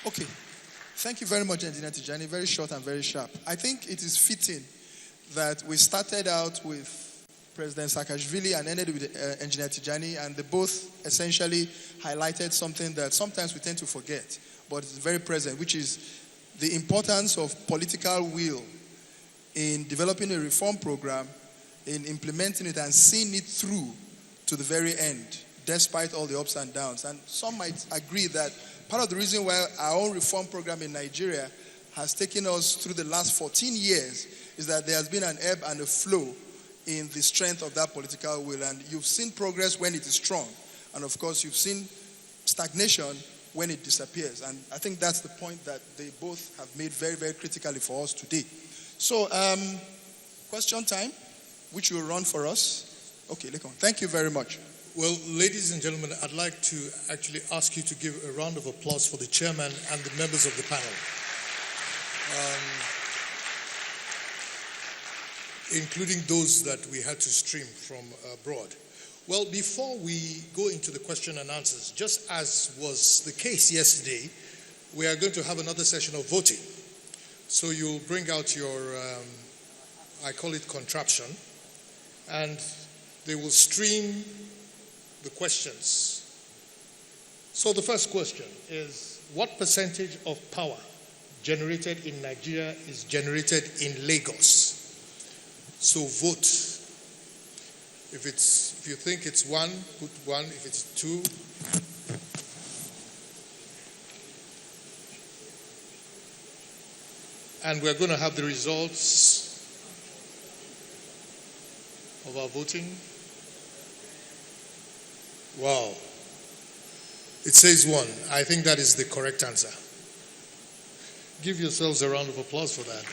Okay. Thank you very much, Engineer Tijani. Very short and very sharp. I think it is fitting that we started out with President Saakashvili and ended with Engineer Tijani, and they both essentially highlighted something that sometimes we tend to forget, but it's very present, which is the importance of political will in developing a reform program, in implementing it and seeing it through to the very end, despite all the ups and downs. And some might agree that part of the reason why our own reform program in Nigeria has taken us through the last 14 years is that there has been an ebb and a flow in the strength of that political will. And you've seen progress when it is strong. And of course, you've seen stagnation when it disappears. And I think that's the point that they both have made very, very critically for us today. So, question time, which will run for us. Okay, Lekon, thank you very much. Well, ladies and gentlemen, I'd like to actually ask you to give a round of applause for the chairman and the members of the panel, including those that we had to stream from abroad. Well, before we go into the question and answers, just as was the case yesterday, we are going to have another session of voting. So you'll bring out your, I call it contraption, and they will stream the questions. So the first question is, what percentage of power generated in Nigeria is generated in Lagos? So vote. If you think it's 1, put 1. If it's 2, and we're going to have the results of our voting. Wow. It says 1. I think that is the correct answer. Give yourselves a round of applause for that.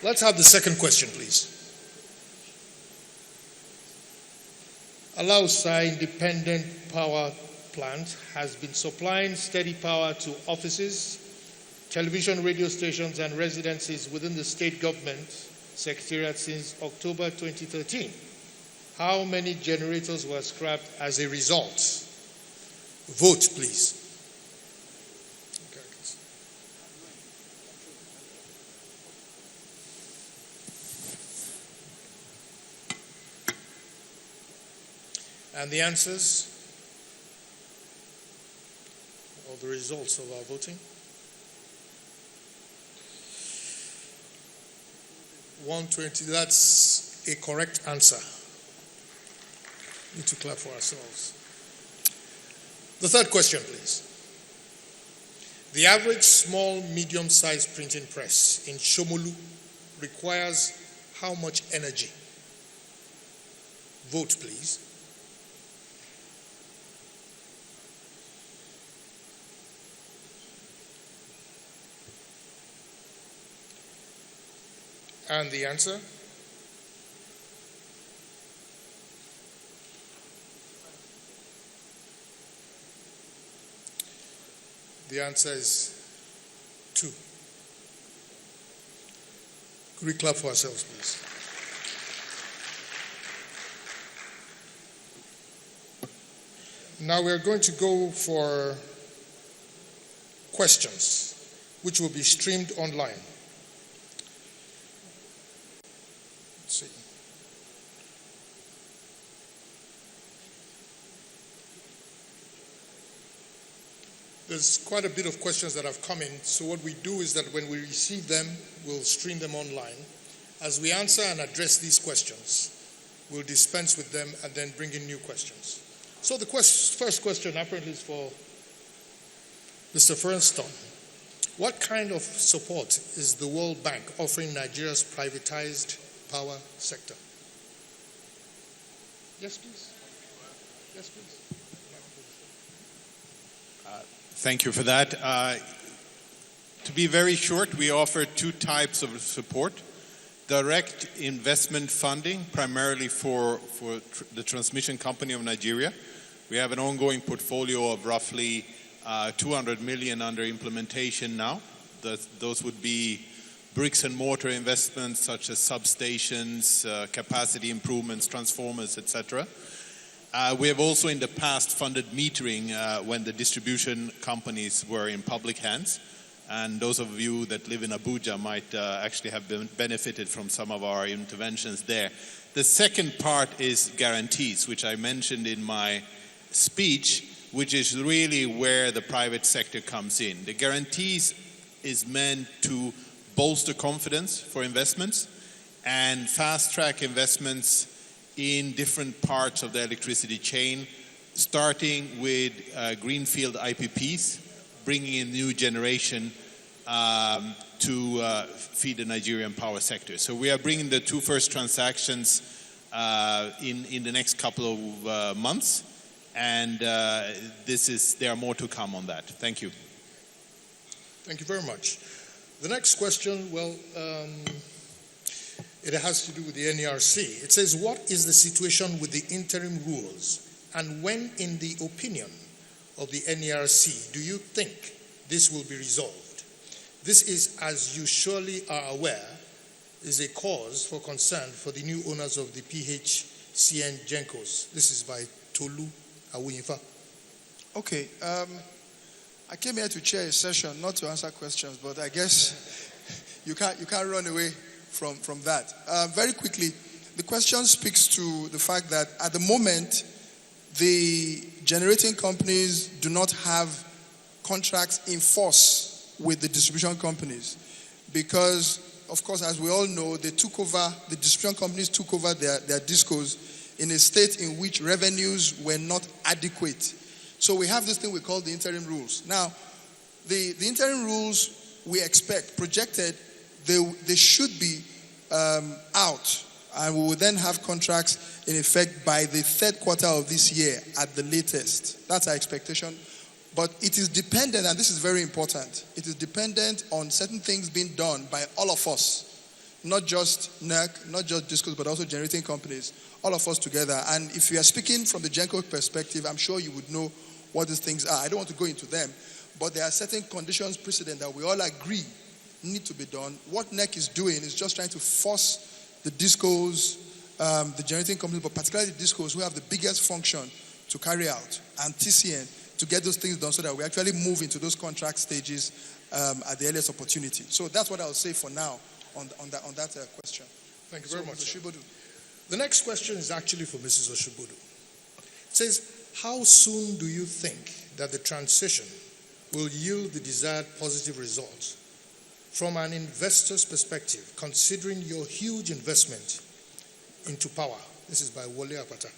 Let's have the second question, please. Alausa Independent Power Plant has been supplying steady power to offices, television, radio stations, and residences within the state government secretariat since October 2013. How many generators were scrapped as a result? Vote, please. And the answers, or the results of our voting? 120, that's a correct answer. We need to clap for ourselves. The third question, please. The average small, medium-sized printing press in Shomolu requires how much energy? Vote, please. And the answer? The answer is 2. Could we clap for ourselves, please? Now we're going to go for questions, which will be streamed online. Let's see. There's quite a bit of questions that have come in, so what we do is that when we receive them, we'll stream them online. As we answer and address these questions, we'll dispense with them and then bring in new questions. So the first question apparently is for Mr. Fernston. What kind of support is the World Bank offering Nigeria's privatized power sector? Yes, please. Yes, please. Thank you for that. To be very short, we offer 2 types of support. Direct investment funding, primarily for the transmission company of Nigeria. We have an ongoing portfolio of roughly 200 million under implementation now. Those would be bricks and mortar investments such as substations, capacity improvements, transformers, etc. We have also in the past funded metering when the distribution companies were in public hands. And those of you that live in Abuja might actually have benefited from some of our interventions there. The second part is guarantees, which I mentioned in my speech, which is really where the private sector comes in. The guarantees is meant to bolster confidence for investments and fast-track investments in different parts of the electricity chain, starting with greenfield IPPs, bringing in new generation to feed the Nigerian power sector. So we are bringing the two first transactions in the next couple of months, and there are more to come on that. Thank you. Thank you very much. The next question, it has to do with the NERC. It says, what is the situation with the interim rules? And when, in the opinion of the NERC, do you think this will be resolved? This is, as you surely are aware, is a cause for concern for the new owners of the PHCN Gencos. This is by Tolu Awuyifa. Okay. I came here to chair a session, not to answer questions, but I guess you can't run away from that. Very quickly, the question speaks to the fact that at the moment, the generating companies do not have contracts in force with the distribution companies because, of course, as we all know, the distribution companies took over their discos in a state in which revenues were not adequate. So we have this thing we call the interim rules. Now, the interim rules we expect, projected, they should be out, and we will then have contracts in effect by the third quarter of this year at the latest. That's our expectation. But it is dependent, and this is very important, it is dependent on certain things being done by all of us, not just NERC, not just discos, but also generating companies, all of us together. And if you are speaking from the GENCO perspective, I'm sure you would know what these things are. I don't want to go into them, but there are certain conditions precedent that we all agree need to be done. What NEC is doing is just trying to force the discos, the generating companies, but particularly the discos who have the biggest function to carry out, and TCN, to get those things done so that we actually move into those contract stages at the earliest opportunity. So that's what I'll say for now on that question. Thank you very much. Oshibodu. The next question is actually for Mrs. Oshibodu. It says, how soon do you think that the transition will yield the desired positive results? From an investor's perspective, considering your huge investment into power. This is by Wole Apata.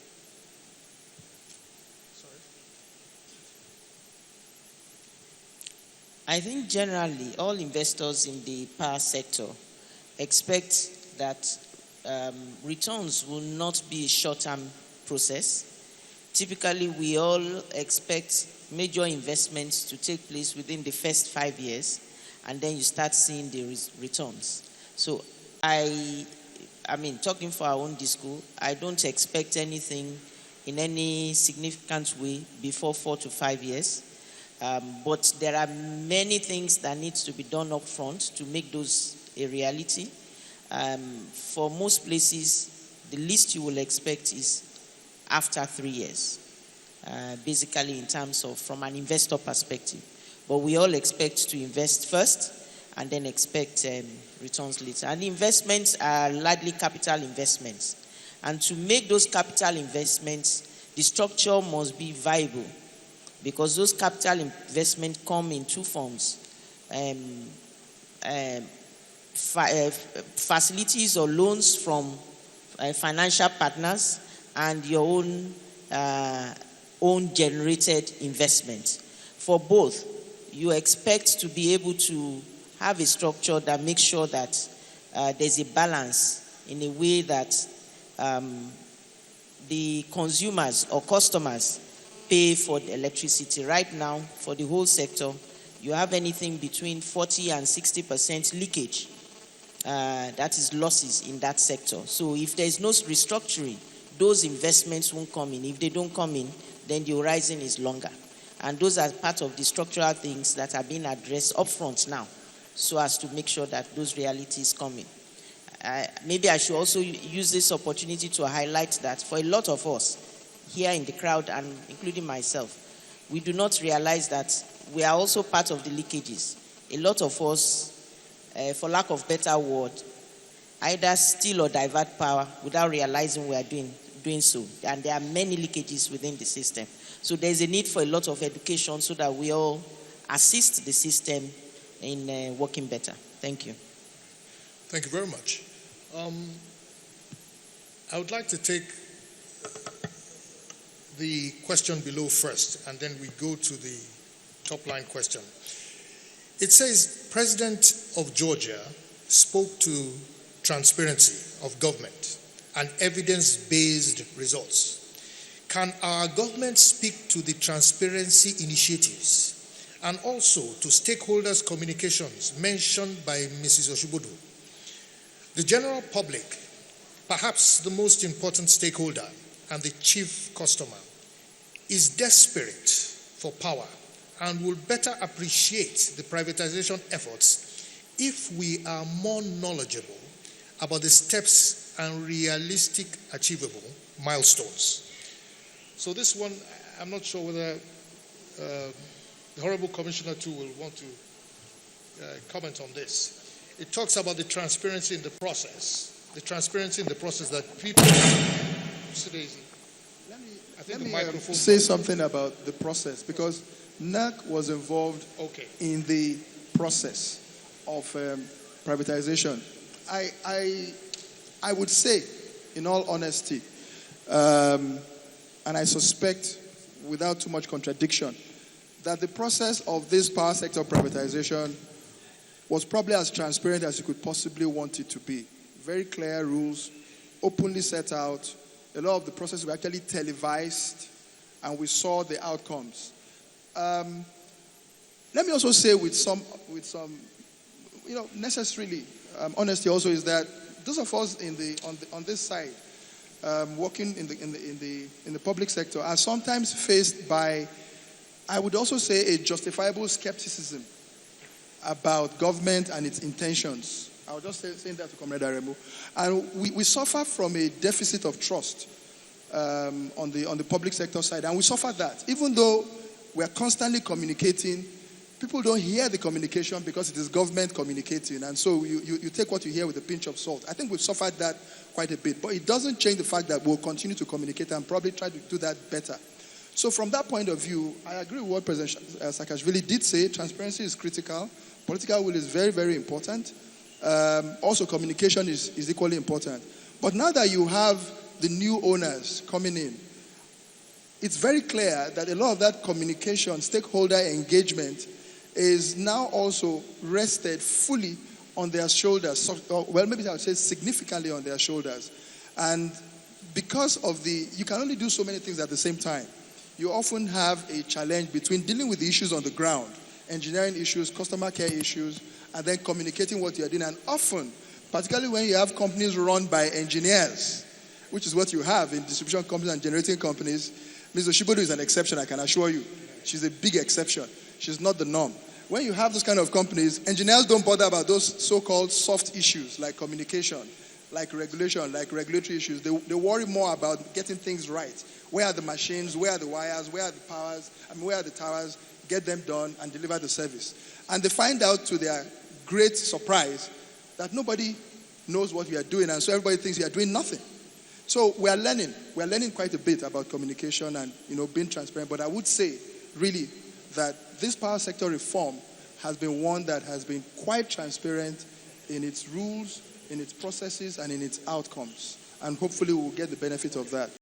I think generally all investors in the power sector expect that returns will not be a short-term process. Typically, we all expect major investments to take place within the first 5 years, and then you start seeing the returns. So I mean, talking for our own disco, I don't expect anything in any significant way before 4 to 5 years. But there are many things that needs to be done up front to make those a reality. For most places, the least you will expect is after 3 years, basically in terms of from an investor perspective. But we all expect to invest first and then expect returns later. And investments are largely capital investments. And to make those capital investments, the structure must be viable because those capital investments come in two forms. Facilities or loans from financial partners and your own generated investment. For both, you expect to be able to have a structure that makes sure that there's a balance in a way that the consumers or customers pay for the electricity. Right now, for the whole sector, you have anything between 40 and 60% leakage. That is losses in that sector. So if there is no restructuring, those investments won't come in. If they don't come in, then the horizon is longer. And those are part of the structural things that are being addressed upfront now, so as to make sure that those realities come in. Maybe I should also use this opportunity to highlight that for a lot of us, here in the crowd and including myself, we do not realize that we are also part of the leakages. A lot of us, for lack of better word, either steal or divert power without realizing we are doing so. And there are many leakages within the system. So there's a need for a lot of education so that we all assist the system in working better. Thank you. Thank you very much. I would like to take the question below first, and then we go to the top line question. It says, President of Georgia spoke to transparency of government and evidence-based results. Can our government speak to the transparency initiatives and also to stakeholders' communications mentioned by Mrs. Oshibodu? The general public, perhaps the most important stakeholder and the chief customer, is desperate for power and will better appreciate the privatization efforts if we are more knowledgeable about the steps and realistic achievable milestones. So this one, I'm not sure whether the Honorable Commissioner too will want to comment on this. It talks about the transparency in the process. The transparency in the process that people... Let me say something about the process, because NAC was involved in the process of privatization. I would say, in all honesty, and I suspect without too much contradiction, that the process of this power sector privatization was probably as transparent as you could possibly want it to be. Very clear rules, openly set out. A lot of the process were actually televised, and we saw the outcomes. Let me also say with some, necessarily honesty also, is that those of us on this side working in the public sector are sometimes faced by, I would also say, a justifiable skepticism about government and its intentions. I was just saying that to Comrade Aremu. And we suffer from a deficit of trust on the public sector side. And we suffer that. Even though we are constantly communicating, people don't hear the communication because it is government communicating. And so you take what you hear with a pinch of salt. I think we've suffered that quite a bit. But it doesn't change the fact that we'll continue to communicate and probably try to do that better. So from that point of view, I agree with what President Saakashvili did say. Transparency is critical. Political will is very, very important. Also, communication is equally important. But now that you have the new owners coming in, it's very clear that a lot of that communication, stakeholder engagement, is now also rested fully on their shoulders. So, well, maybe I would say significantly on their shoulders. And because of you can only do so many things at the same time. You often have a challenge between dealing with the issues on the ground, engineering issues, customer care issues, and then communicating what you're doing. And often, particularly when you have companies run by engineers, which is what you have in distribution companies and generating companies, Ms. Oshibodu is an exception, I can assure you. She's a big exception. She's not the norm. When you have those kind of companies, engineers don't bother about those so-called soft issues like communication, like regulation, like regulatory issues. They worry more about getting things right. Where are the machines? Where are the wires? Where are the powers? Where are the towers? Get them done and deliver the service. And they find out to their great surprise that nobody knows what we are doing, and so everybody thinks we are doing nothing. So we are learning. We are learning quite a bit about communication and being transparent. But I would say, really, that this power sector reform has been one that has been quite transparent in its rules, in its processes, and in its outcomes. And hopefully we'll get the benefit of that.